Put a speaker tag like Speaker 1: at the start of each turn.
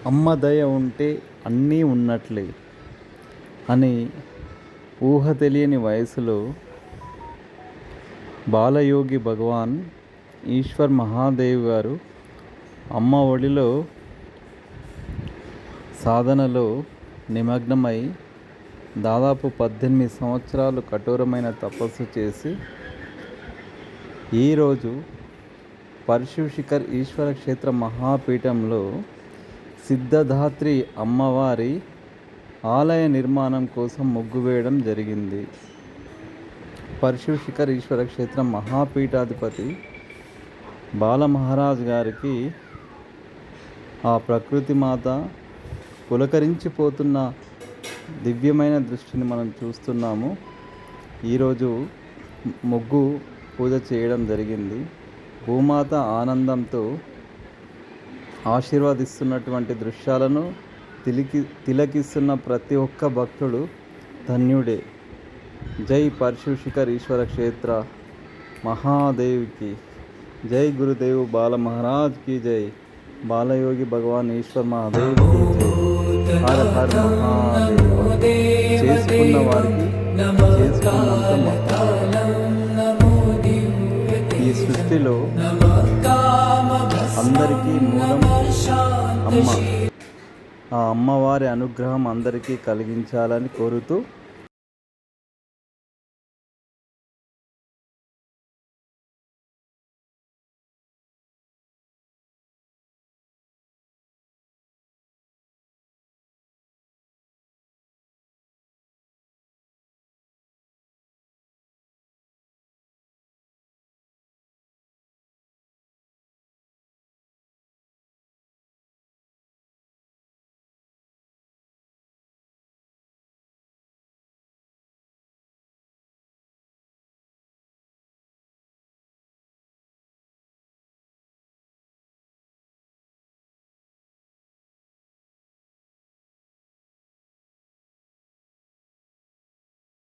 Speaker 1: అమ్మ దయ ఉంటే అన్నీ ఉన్నట్లే అని ఊహ తెలియని వయసులో బాలయోగి భగవాన్ ఈశ్వర్ మహాదేవ్ గారు అమ్మ ఒడిలో సాధనలో నిమగ్నమై దాదాపు 18 సంవత్సరాలు కఠోరమైన తపస్సు చేసి ఈరోజు పరశుశిఖర్ ఈశ్వర క్షేత్ర మహాపీఠంలో సిద్ధధాత్రి అమ్మవారి ఆలయ నిర్మాణం కోసం ముగ్గు వేయడం జరిగింది. పరశుశిఖర్ ఈశ్వర క్షేత్రం మహాపీఠాధిపతి బాలమహారాజ్ గారికి ఆ ప్రకృతి మాత పులకరించిపోతున్న దివ్యమైన దృష్టిని మనం చూస్తున్నాము. ఈరోజు ముగ్గు పూజ చేయడం జరిగింది. భూమాత ఆనందంతో ఆశీర్వదిస్తున్నటువంటి దృశ్యాలను తిలకిస్తున్న ప్రతి ఒక్క భక్తుడు ధన్యుడే. జై పరశుశిఖర్ ఈశ్వర క్షేత్ర మహాదేవ్కి జై. గురుదేవ్ బాల మహారాజ్ కి జై. బాలయోగి భగవాన్ ఈశ్వర్ మహాదేవ్ కి జై. హర హర మహాదేవ్. చేసుకున్న వారికి చేసుకున్నంత ఈ సృష్టిలో అందరికీ మూలం అమ్మ. ఆ అమ్మవారి అనుగ్రహం అందరికీ కలిగించాలని కోరుతూ